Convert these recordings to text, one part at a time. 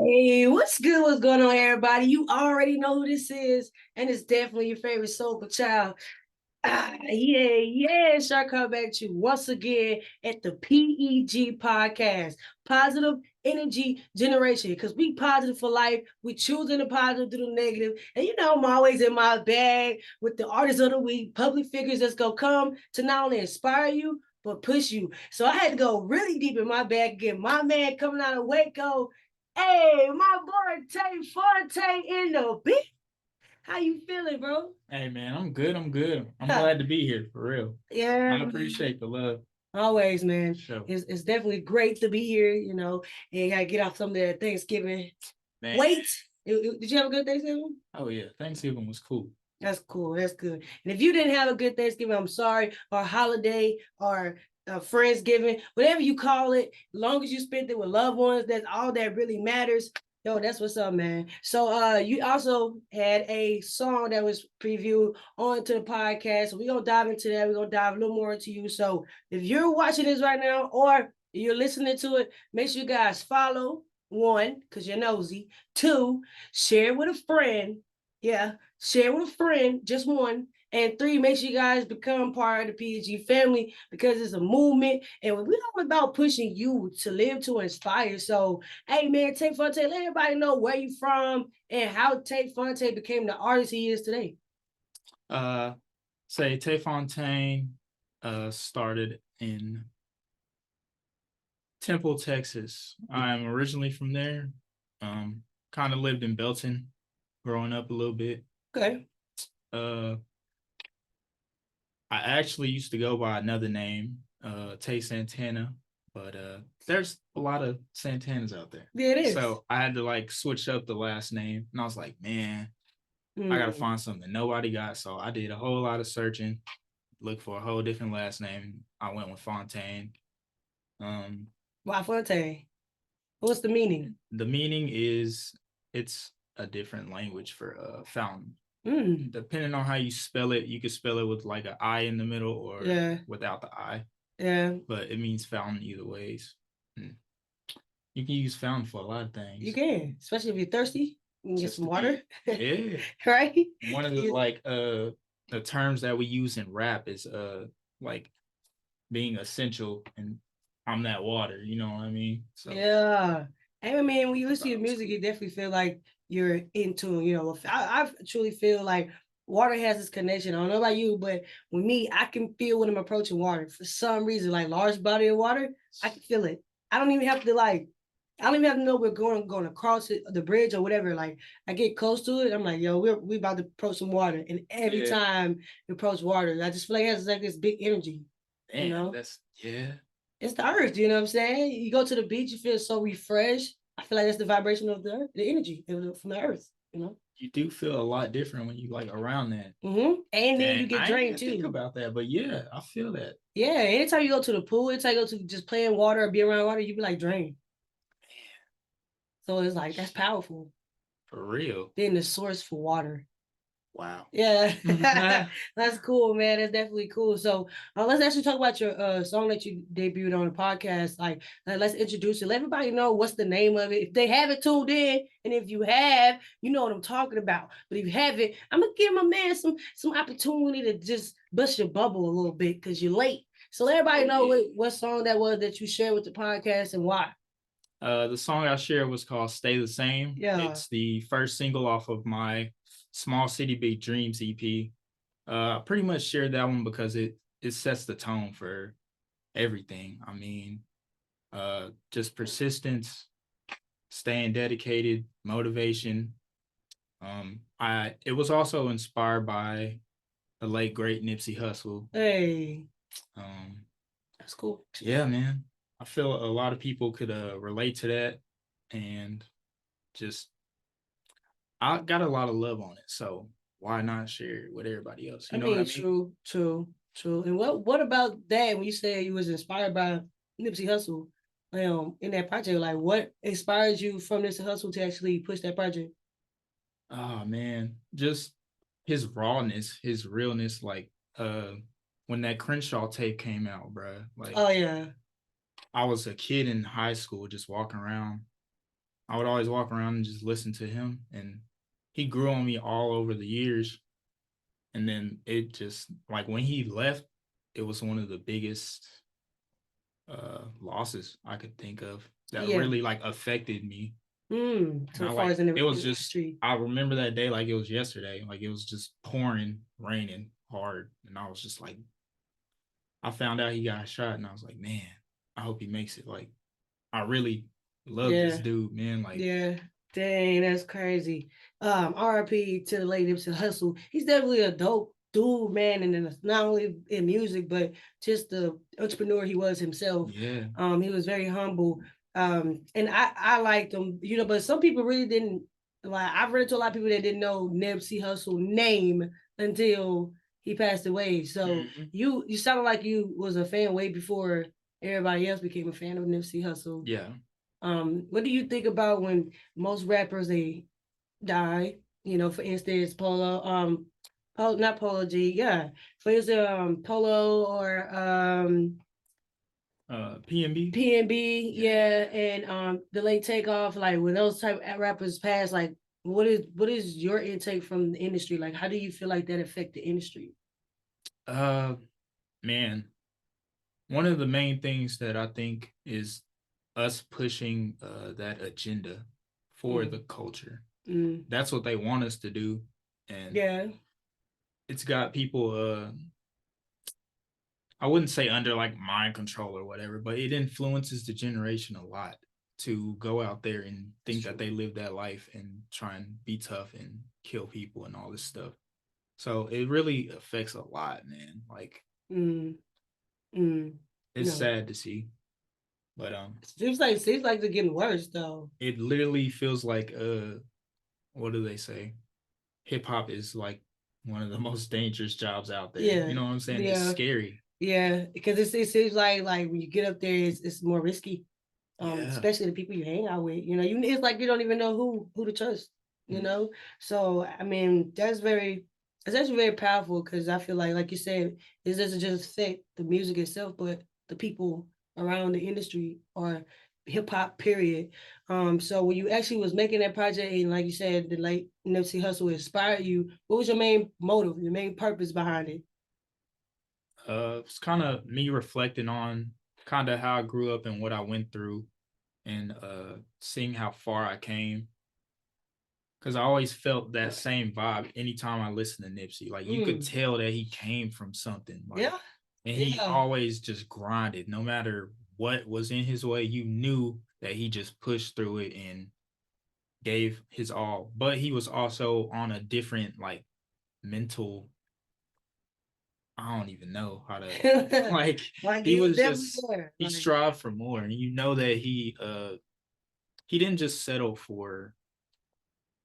Hey, what's good? What's going on, everybody? You already know who this is, and it's definitely your favorite soulful child. Sure, come back to you once again at the P.E.G podcast, Positive Energy Generation, because we positive for life. We choosing the positive through the negative. And you know, I'm always in my bag with the artists of the week, public figures that's going to come to not only inspire you, but push you. So I had to go really deep in my bag, get my man coming out of Waco. Hey, my boy Tay Fonte in the beat. How you feeling, bro? Hey man, I'm good. I'm glad to be here for real. Yeah, I appreciate the love. always, man. Sure. It's definitely great to be here, you know, and you gotta get off some of that Thanksgiving. Man. Wait, did you have a good Thanksgiving? Oh yeah, Thanksgiving was cool. That's cool. That's good. And if you didn't have a good Thanksgiving, I'm sorry, or holiday, or Friendsgiving, whatever you call it, as long as you spent it with loved ones, that's all that really matters. Yo, that's what's up, man. So you also had a song that was previewed onto the podcast. So we're gonna dive into that. We're gonna dive a little more into you. So if you're watching this right now or you're listening to it, make sure you guys follow. One, because you're nosy. Two, share with a friend. Yeah, share with a friend, just one. And three, make sure you guys become part of the P.E.G family because it's a movement. And we're all about pushing you to live to inspire. So, hey, man, Tay Fonte, let everybody know where you from and how Tay Fonte became the artist he is today. Tay Fontaine started in Temple, Texas. I'm originally from there. Kind of lived in Belton growing up a little bit. Okay. I actually used to go by another name, Tay Santana, but there's a lot of Santanas out there. Yeah, it is. So I had to like switch up the last name, and I was like, man, I gotta find something nobody got. So I did a whole lot of searching, looked for a whole different last name. I went with Fontaine. Why Fontaine? What's the meaning? The meaning is it's a different language for fountain. Depending on how you spell it, you could spell it with like an I in the middle or without the I. Yeah. But it means fountain either ways. You can use fountain for a lot of things. You can, especially if you're thirsty. You can get some water. Yeah. Right? One of the like the terms that we use in rap is like being essential, and I'm that water, you know what I mean? So yeah. I mean, when you listen to your music, you definitely feel like you're in tune. You know, I truly feel like water has this connection. I don't know about you, but with me, I can feel when I'm approaching water. For some reason, like large body of water, I can feel it. I don't even have to I don't even have to know we're going across the bridge or whatever. Like I get close to it, I'm like, yo, we about to approach some water. And every time we approach water, I just feel like it has like this big energy. Man, you know? It's the earth, you know what I'm saying? You go to the beach, you feel so refreshed. I feel like that's the vibration of the earth, the energy from the earth, you know? You do feel a lot different when you like around that. And then you get drained too. Think about that, but yeah, I feel that. Yeah, anytime you go to the pool, anytime you go to just play in water or be around water, you be like drained. Man. So it's like, that's powerful. For real. Being the source for water. Wow. Yeah, that's cool, man. That's definitely cool. So let's actually talk about your song that you debuted on the podcast. Like, let's introduce it. Let everybody know what's the name of it. If they haven't tuned in, and if you have, you know what I'm talking about. But if you haven't, I'm gonna give my man some opportunity to just bust your bubble a little bit because you're late. So let everybody know what song that was that you shared with the podcast and why. The song I shared was called "Stay the Same." Yeah, it's the first single off of my Small City Big Dreams EP. I pretty much shared that one because it sets the tone for everything. I mean, just persistence, staying dedicated, motivation. It was also inspired by the late great NIPSEY HUSSLE. Hey, that's cool. Yeah, man. I feel a lot of people could relate to that, and just I got a lot of love on it, so why not share it with everybody else? You know what I mean? True. And what about that? When you say you was inspired by Nipsey Hussle, in that project, like what inspired you from this hustle to actually push that project? Oh man, just his rawness, his realness. Like when that Crenshaw tape came out, bro. Like, oh yeah, I was a kid in high school just walking around, I would always walk around and just listen to him, and he grew on me all over the years. And then it just like when he left, it was one of the biggest losses I could think of that really like affected me. So far as in the it was industry. just, I remember that day like it was yesterday. Like it was just pouring, raining hard, and I was just like, I found out he got shot, and I was like, man, I hope he makes it. Like, I really love this dude, man. Like, dang, that's crazy. RIP to the late Nipsey Hussle. He's definitely a dope dude, man, and not only in music, but just the entrepreneur he was himself. Yeah. He was very humble. And I liked him, you know, but some people really didn't like. I've read to a lot of people that didn't know Nipsey Hussle name until he passed away. So you sounded like you was a fan way before everybody else became a fan of Nipsey Hussle. Yeah. What do you think about when most rappers they die? You know, for instance, not Polo G, yeah. For instance, Polo or PNB, yeah, and the late Takeoff. Like when those type of rappers pass, like what is your intake from the industry? Like, how do you feel like that affect the industry? Man, one of the main things that I think is us pushing that agenda for the culture. That's what they want us to do, and it's got people. I wouldn't say under like mind control or whatever, but it influences the generation a lot to go out there and think that they live that life and try and be tough and kill people and all this stuff. So it really affects a lot, man. Like, it's sad to see, but seems like they're getting worse though. It literally feels like what do they say? Hip hop is like one of the most dangerous jobs out there. Yeah, you know what I'm saying? It's scary. Yeah, because it seems like when you get up there, it's more risky. Especially the people you hang out with. You know, it's like you don't even know who to trust. You know, so I mean it's actually very powerful because I feel like you said, it doesn't just affect the music itself, but the people around the industry or hip hop. Period. So when you actually was making that project and like you said, the late Nipsey Hussle inspired you, what was your main motive, your main purpose behind it? It's kind of me reflecting on kind of how I grew up and what I went through, and seeing how far I came. Because I always felt that same vibe anytime I listened to Nipsey. Like you could tell that he came from something. Like, and he always just grinded. No matter what was in his way, you knew that he just pushed through it and gave his all. But he was also on a different like mental, I don't even know how to like he was just he strived for more, and you know that he didn't just settle for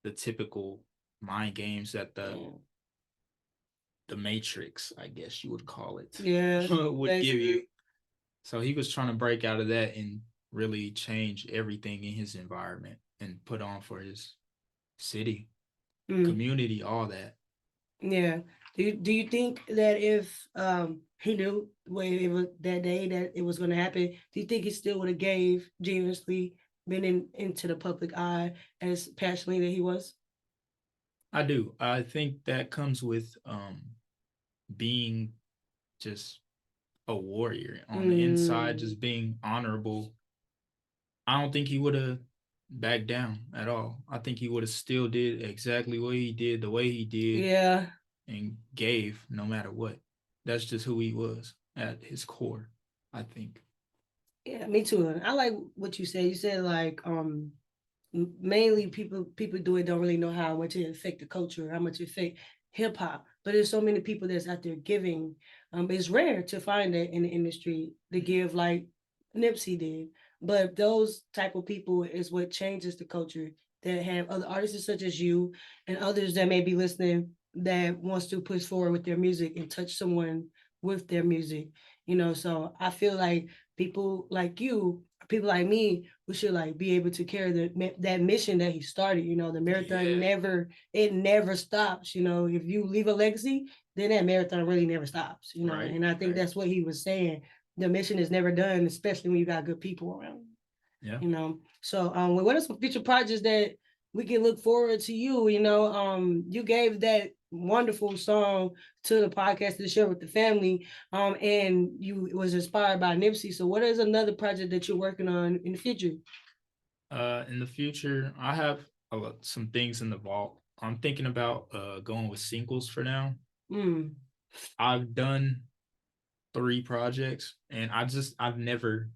the typical mind games that the Matrix, I guess you would call it, would give you. So he was trying to break out of that and really change everything in his environment and put on for his city, community, all that. Yeah. Do you think that if he knew when it was that day that it was going to happen, do you think he still would have gave generously, been into the public eye as passionately that he was? I do. I think that comes with being just a warrior on the inside, just being honorable. I don't think he would have backed down at all. I think he would have still did exactly what he did, the way he did. Yeah. And gave no matter what. That's just who he was at his core, I think. Yeah, me too. I like what you said. You said like mainly people do it don't really know how much it affect the culture, how much it affect hip hop. But there's so many people that's out there giving. It's rare to find that in the industry to give like Nipsey did. But those type of people is what changes the culture. That have other artists such as you and others that may be listening that wants to push forward with their music and touch someone with their music. You know, so I feel like people like you, people like me, we should like be able to carry that mission that he started. You know, the marathon never stops. You know, if you leave a legacy, then that marathon really never stops. You know, and I think that's what he was saying. The mission is never done, especially when you got good people around. Yeah. So what are some future projects that we can look forward to you? You gave that wonderful song to the podcast to share with the family. And you was inspired by NIPSEY. So what is another project that you're working on in the future? In the future, I have some things in the vault. I'm thinking about going with singles for now. I've done 3 projects, and I've never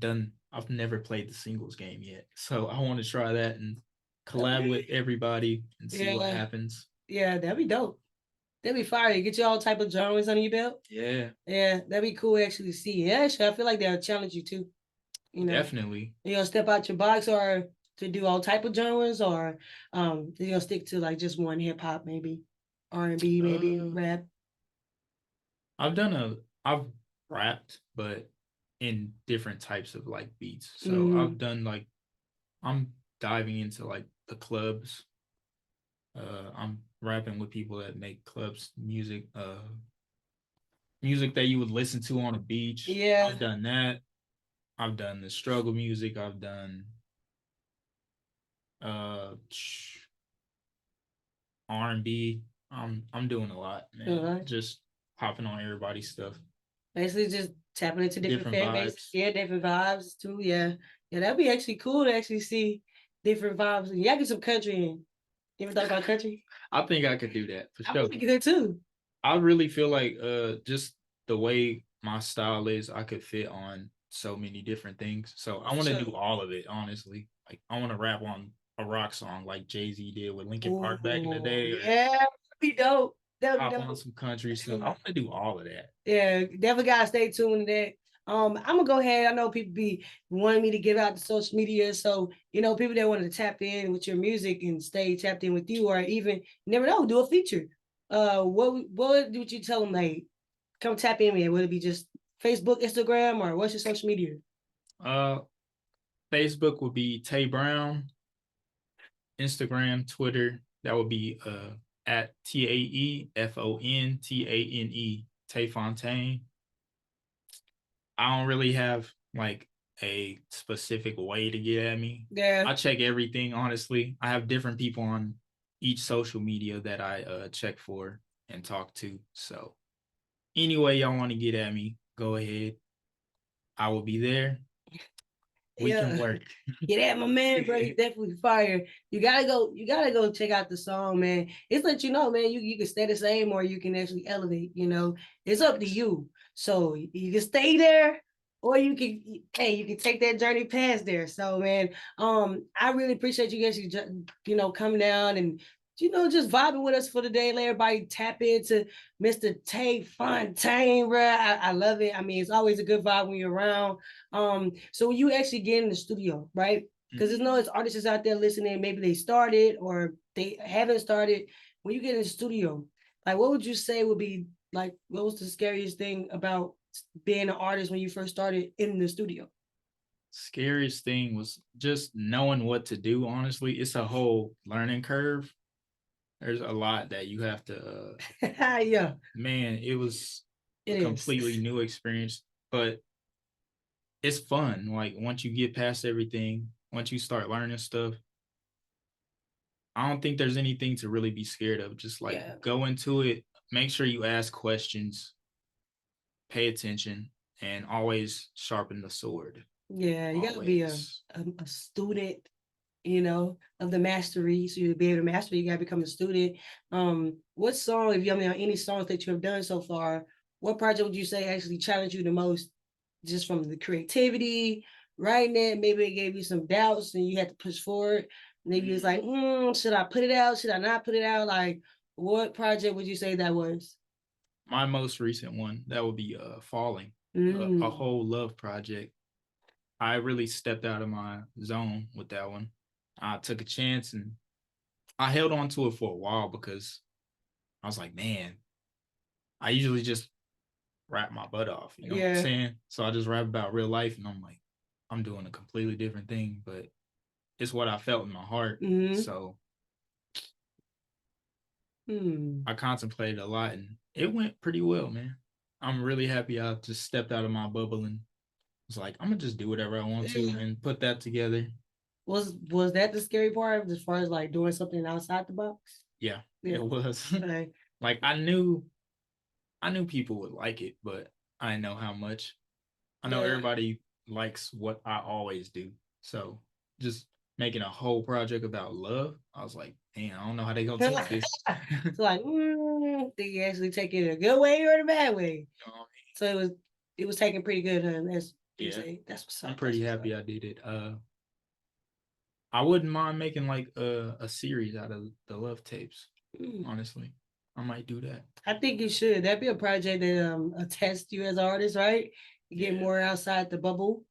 played the singles game yet. So I want to try that and collab with everybody and see what happens. Yeah, that'd be dope. That'd be fire. Get you all type of genres under your belt. Yeah. Yeah, that'd be cool actually see. Yeah, actually, I feel like they'll challenge you too. Definitely. Step out your box or to do all type of genres, or stick to like just one hip hop, maybe R&B, maybe rap. I've rapped, but in different types of like beats. So I've done like, I'm diving into like the clubs. I'm rapping with people that make clubs music, music that you would listen to on a beach. Yeah. I've done that. I've done the struggle music. I've done R&B. I'm doing a lot, man. Just hopping on everybody's stuff. Basically just tapping into different fan bases. Yeah, different vibes too. Yeah. Yeah, that'd be actually cool to actually see different vibes. Yeah, get some country in. You ever thought about country? I think I could do that for sure. I think that too. I really feel like just the way my style is, I could fit on so many different things. So I want to do all of it, honestly. Like I want to rap on a rock song like Jay-Z did with Linkin Park back in the day. Yeah, that'd be dope. Hop on some country stuff. I want to do all of that. Yeah, definitely gotta stay tuned to that. I'm gonna go ahead. I know people be wanting me to give out the social media, so people that want to tap in with your music and stay tapped in with you, or even you never know, do a feature. What would you tell them? Like, come tap in with? Would it be just Facebook, Instagram, or what's your social media? Facebook would be Tay Brown. Instagram, Twitter, that would be at TAEFONTANE, Tay Fontaine. I don't really have like a specific way to get at me. Yeah. I check everything, honestly. I have different people on each social media that I check for and talk to. So anyway y'all want to get at me, go ahead. I will be there. We can work. Get at my man, bro. He's definitely fire. You gotta go check out the song, man. It's let you know, man, you can stay the same or you can actually elevate, It's up to you. So you can stay there or you can take that journey past there. So man, I really appreciate you guys coming down and just vibing with us for the day. Let everybody tap into Mr. Tay Fontaine, bro. I love it. I mean, it's always a good vibe when you're around. So when you actually get in the studio, right? Because there's artists out there listening, maybe they started or they haven't started. When you get in the studio, like what would you say would be like, what was the scariest thing about being an artist when you first started in the studio? Scariest thing was just knowing what to do, honestly. It's a whole learning curve. There's a lot that you have to yeah. Man, it was a completely new experience, but it's fun. Like once you get past everything, once you start learning stuff, I don't think there's anything to really be scared of. Just like go into it, make sure you ask questions, pay attention, and always sharpen the sword. Yeah, you gotta be a student, of the mastery. So you be able to master, you gotta become a student. What song, if you have any songs that you have done so far, what project would you say actually challenged you the most, just from the creativity, writing it? Maybe it gave you some doubts and you had to push forward. Maybe it's like, should I put it out? Should I not put it out? Like, what project would you say that was? My most recent one, that would be Falling, a whole love project. I really stepped out of my zone with that one. I took a chance and I held on to it for a while because I was like, man, I usually just rap my butt off, you know what I'm saying? So I just rap about real life and I'm like, I'm doing a completely different thing, but it's what I felt in my heart. So I contemplated a lot and it went pretty well, man. I'm really happy I just stepped out of my bubble and was like, I'm gonna just do whatever I want to and put that together. Was that the scary part as far as like doing something outside the box? Yeah. It was. Okay. Like I knew people would like it, but I didn't know how much. I know everybody likes what I always do. So just making a whole project about love, I was like, man, I don't know how they gonna take this. It's like, did you actually take it a good way or the bad way? So it was taken pretty good, huh? That's what's up. I'm pretty happy I did it. I wouldn't mind making like a series out of the love tapes. Honestly, I might do that. I think you should. That'd be a project that attests you as an artist, right? You get more outside the bubble.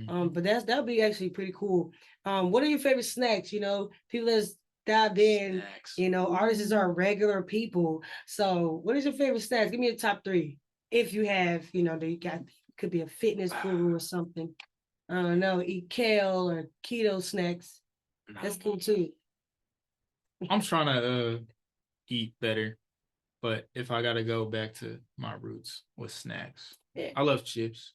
But that'll be actually pretty cool. What are your favorite snacks? You know, people that's dived in. Snacks. You know, artists are regular people. So, what is your favorite snacks? Give me a top 3. If you have, you know, could be a fitness guru or something. I don't know, eat kale or keto snacks. That's cool too. I'm trying to eat better, but if I gotta go back to my roots with snacks, I love chips.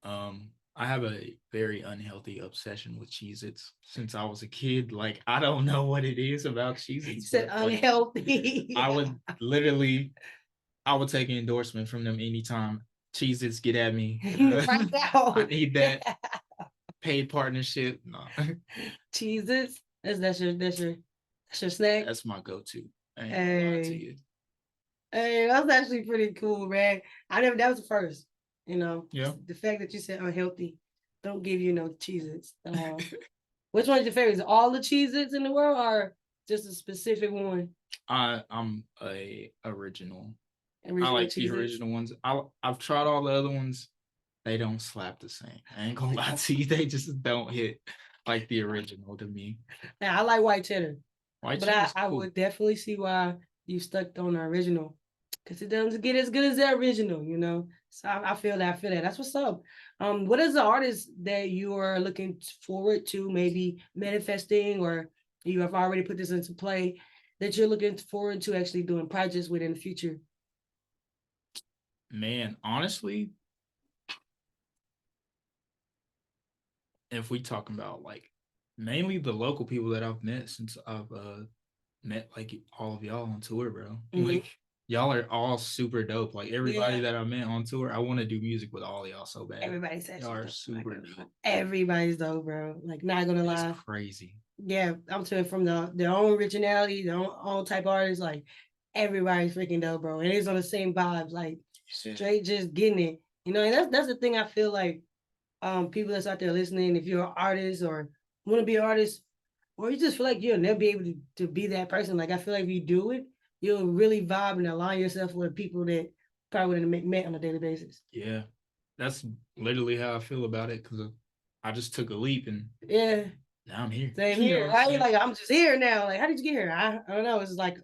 I have a very unhealthy obsession with Cheez-Its since I was a kid. Like, I don't know what it is about Cheez-Its. You said unhealthy. Like, I would take an endorsement from them anytime. Cheez-Its, get at me. Right now. I need that paid partnership. No. Cheez-Its? That's your snack? That's my go-to. I ain't gonna lie to you. Hey, that's actually pretty cool, man. That was the first. You know, the fact that you said unhealthy, don't give you no Cheez-Its. Which one's your favorite? Is all the Cheez-Its in the world or just a specific one? I'm a original. I like Cheez-Its? the original ones. I've tried all the other ones. They don't slap the same. I ain't gonna lie to you. They just don't hit like the original to me. Now, I like white cheddar. But I would definitely see why you stuck on the original. Because it doesn't get as good as the original, you know. So I feel that. That's what's up. What is the artist that you are looking forward to maybe manifesting, or you have already put this into play, that you're looking forward to actually doing projects with in the future? Man, honestly, if we talking about like mainly the local people that I've met since I've met like all of y'all on tour, bro. Like y'all are all super dope. Like everybody that I met on tour, I want to do music with all y'all so bad. Everybody says y'all are super dope. Everybody's dope, bro. Like, not gonna lie. It's crazy. Yeah, I'm telling you, from their own originality, their own type of artists, like everybody's freaking dope, bro. And it's on the same vibes, like straight just getting it. You know, and that's the thing I feel like people that's out there listening, if you're an artist or want to be an artist, or you just feel like you'll never be able to be that person. Like, I feel like if you do it, you'll really vibe and align yourself with people that probably wouldn't met on a daily basis. Yeah, that's literally how I feel about it, because I just took a leap and now I'm here. Same here. Right? Like, I'm just here now. Like, how did you get here? I don't know. It's like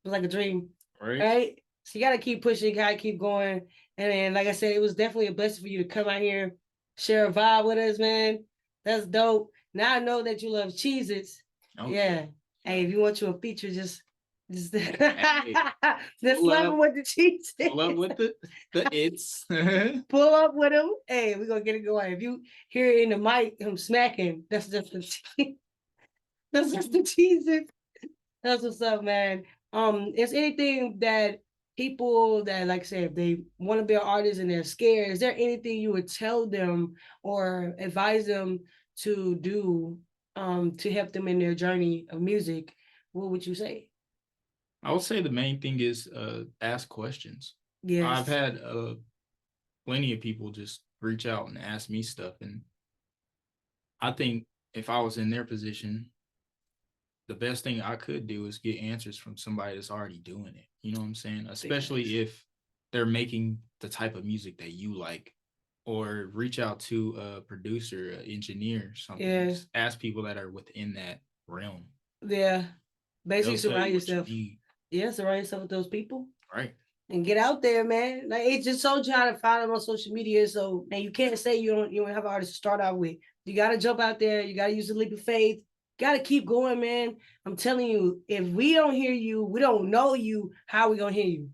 a dream. Right? So you gotta keep pushing, gotta keep going. And then, like I said, it was definitely a blessing for you to come out here, share a vibe with us, man. That's dope. Now I know that you love Cheez-Its. Yeah. Hey, if you want you a feature, just slap him with the Cheez-Its. Pull up with the it's. Pull up with him. Hey, we're gonna get it going. If you hear it in the mic, him smacking, that's just the Cheez-Its. That's what's up, man. Is anything that people that, like I said, they want to be an artist and they're scared, is there anything you would tell them or advise them to do to help them in their journey of music? What would you say? I would say the main thing is ask questions. Yes. I've had plenty of people just reach out and ask me stuff, and I think if I was in their position, the best thing I could do is get answers from somebody that's already doing it. You know what I'm saying? Especially if they're making the type of music that you like, or reach out to a producer, an engineer, something. Yeah. Just ask people that are within that realm. Yeah. Basically surround yourself. Yeah, surround yourself with those people. Right. And get out there, man. Like, it's just so hard to find them on social media. So, man, you can't say you don't have an artist to start out with. You gotta jump out there, you gotta use a leap of faith. Gotta keep going, man. I'm telling you, if we don't hear you, we don't know you, how are we gonna hear you?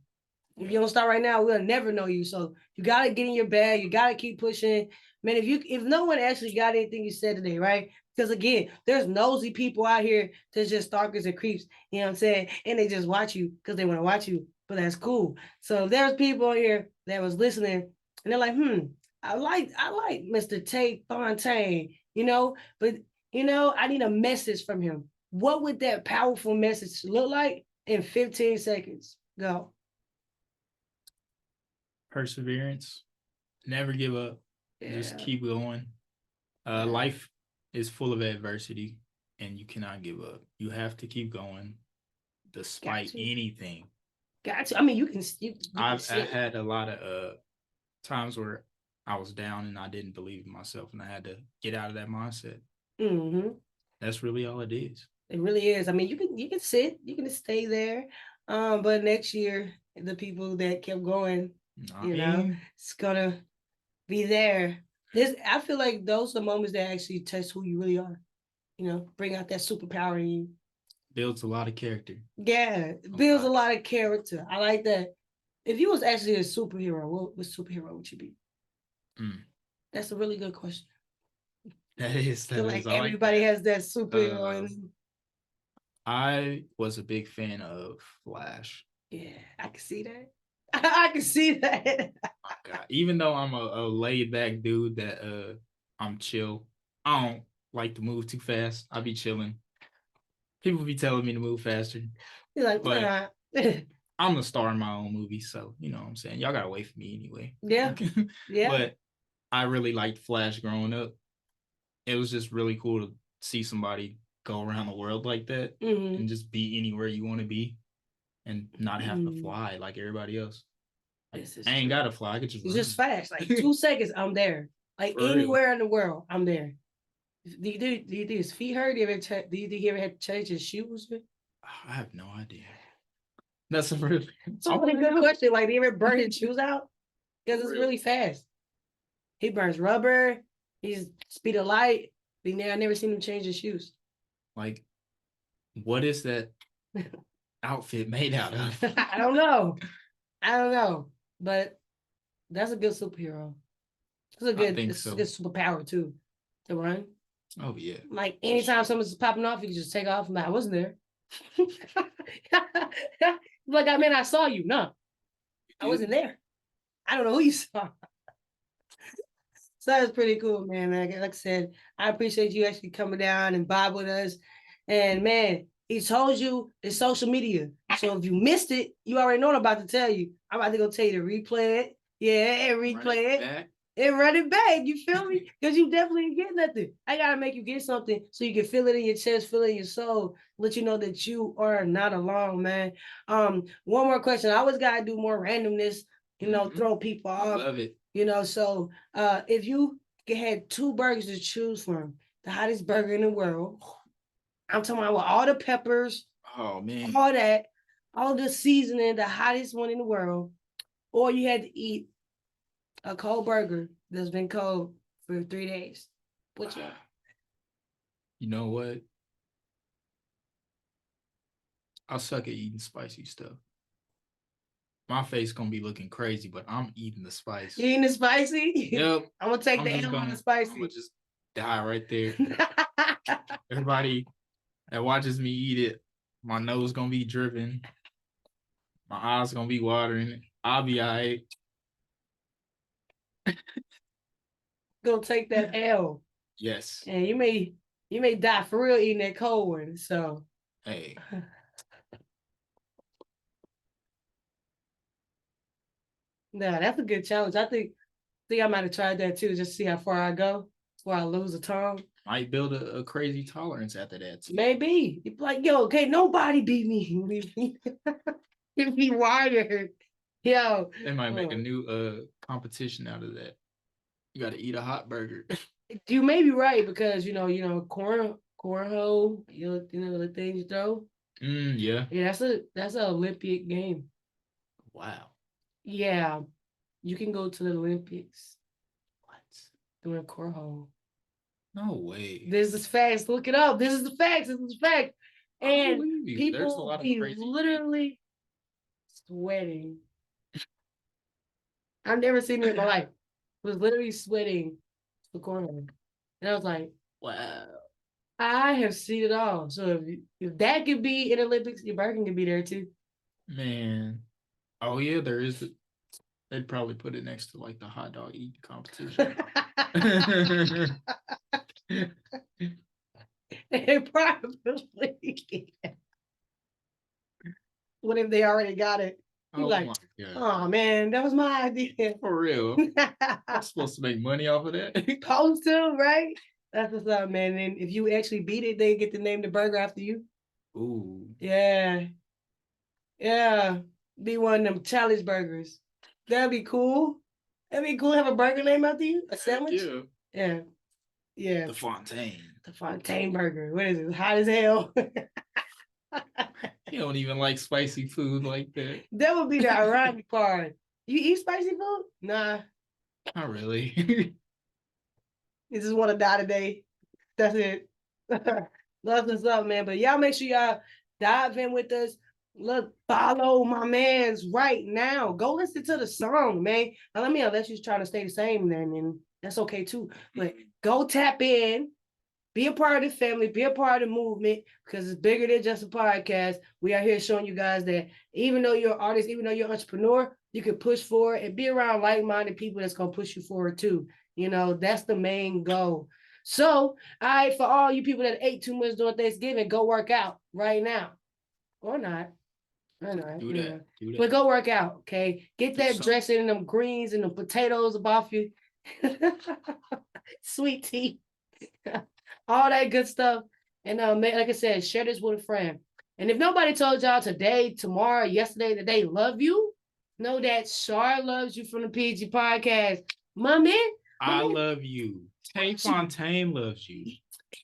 If you don't start right now, we'll never know you. So you gotta get in your bag. You gotta keep pushing. Man, if no one actually got anything you said today, right? Because again, there's nosy people out here that's just stalkers and creeps, you know what I'm saying? And they just watch you because they want to watch you. But that's cool. So there's people here that was listening and they're like, I like Mr. Tate Fontaine, but I need a message from him. What would that powerful message look like in 15 seconds? Go. Perseverance. Never give up. Yeah. Just keep going. Life is full of adversity and you cannot give up. You have to keep going despite anything. Gotcha. I mean, you can I've had a lot of times where I was down and I didn't believe in myself and I had to get out of that mindset. Mm-hmm. That's really all it is. It really is. I mean, you can sit, you can stay there. But next year, the people that kept going, it's gonna be there. I feel like those are moments that actually test who you really are. Bring out that superpower in you. Builds a lot of character. Yeah, builds a lot of character. I like that. If you was actually a superhero, what superhero would you be? That's a really good question. That is. I feel like everybody has that superhero in them. I was a big fan of Flash. Yeah, I can see that. I can see that. Oh God. Even though I'm a laid back dude that I'm chill. I don't like to move too fast. I be chilling. People be telling me to move faster. You're like, but I'm the star in my own movie, so you know what I'm saying. Y'all gotta wait for me anyway. Yeah. Yeah. But I really liked Flash growing up. It was just really cool to see somebody go around the world like that and just be anywhere you want to be and not have to fly like everybody else. I ain't gotta fly. I could just run. Just fast. Like 2 seconds, I'm there. Like for anywhere real. In the world, I'm there. Do you think his feet hurt? Do you ever had to change his shoes? I have no idea. That's a really good question. Like, do you ever burn his shoes out? Because it's really fast. He burns rubber. He's speed of light. I never seen him change his shoes. Like, what is that outfit made out of? I don't know. But that's a good superhero. It's a good superpower too, to run. Oh yeah. Like anytime someone's popping off, you can just take off. I'm like, I wasn't there. Like, I saw you. No, I wasn't there. I don't know who you saw. So that was pretty cool, man. Like I said, I appreciate you actually coming down and vibe with us. And man, he told you it's social media. So if you missed it, you already know what I'm about to tell you. I'm about to go tell you to replay it. Yeah, and replay it. And run it back. You feel me? Because you definitely ain't getting nothing. I gotta make you get something so you can feel it in your chest, feel it in your soul, let you know that you are not alone, man. One more question. I always gotta do more randomness, throw people off. Love it. So if you had 2 burgers to choose from, the hottest burger in the world, I'm talking about with all the peppers, oh man, all that, all the seasoning, the hottest one in the world, or you had to eat a cold burger that's been cold for 3 days. Which one? You know what? I suck at eating spicy stuff. My face gonna be looking crazy, but I'm eating the spice. You eating the spicy? Yep. I'm gonna take the L on the spicy. I'm gonna just die right there. Everybody that watches me eat it, my nose gonna be dripping. My eyes gonna be watering. I'll be all right. Gonna take that L. Yes. And you may die for real eating that cold one. So hey. Nah, that's a good challenge. I think I might have tried that too, just to see how far I go before I lose a tongue. Might build a crazy tolerance after that too. Maybe. You'd be like, yo, okay, nobody beat me. You'd be wired. Yo. They might make a new competition out of that. You gotta eat a hot burger. You may be right because cornhole, the things you throw. Yeah. Yeah, that's an Olympic game. Wow. Yeah. You can go to the Olympics. What? Doing cornhole. No way. This is facts. Look it up. This is the facts. This is the fact. And people be literally sweating I've never seen it in my life. I was literally sweating the corner. And I was like, wow, I have seen it all. So if that could be in Olympics, your Birkin can be there too. Man. Oh yeah, there is. They'd probably put it next to like the hot dog eating competition. It probably. What if they already got it? You're like, oh man, that was my idea. For real. I'm supposed to make money off of that. Supposed to, right? That's what's up, man. And if you actually beat it, they get to name the burger after you. Ooh. Yeah. Yeah. Be one of them challenge burgers. That'd be cool. That'd be cool. Have a burger named after you? A sandwich? Yeah. Yeah. Yeah. The Fontaine. The Fontaine burger. What is it? Hot as hell. You don't even like spicy food like that. That would be the ironic part. You eat spicy food? Nah. Not really. You just want to die today. That's it. That's what's up, man. But y'all make sure y'all dive in with us. Look, follow my man's right now. Go listen to the song, man. Now, let me unless you're trying to stay the same, then and that's okay too. But go tap in, be a part of the family, be a part of the movement, because it's bigger than just a podcast. We are here showing you guys that even though you're an artist, even though you're an entrepreneur, you can push forward and be around like-minded people that's gonna push you forward too. You know, that's the main goal. So, for all you people that ate too much during Thanksgiving, go work out right now. Or not. I know. Do that. But go work out, okay? Get that dressing and them greens and the potatoes off you. Sweet tea. All that good stuff. And like I said, share this with a friend. And if nobody told y'all today, tomorrow, yesterday, that they love you, know that Char loves you from the P.E.G podcast. My man. I love you. Tay Fontaine loves you.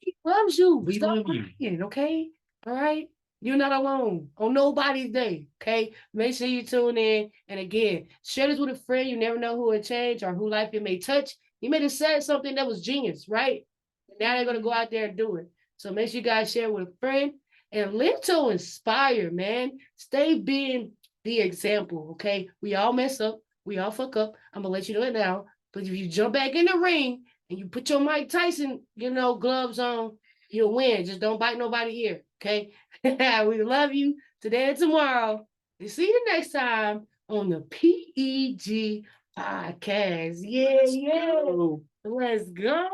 He loves you. We love you. Okay? All right? You're not alone on nobody's day, okay? Make sure you tune in. And again, share this with a friend. You never know who it change or who life it may touch. You may have said something that was genius, right? And now they're going to go out there and do it. So make sure you guys share with a friend and live to inspire, man. Stay being the example, okay? We all mess up. We all fuck up. I'm going to let you know it now. But if you jump back in the ring and you put your Mike Tyson, gloves on, you'll win. Just don't bite nobody's ear, okay? We love you today and tomorrow. And see you next time on the P.E.G podcast. Yeah. Let's go.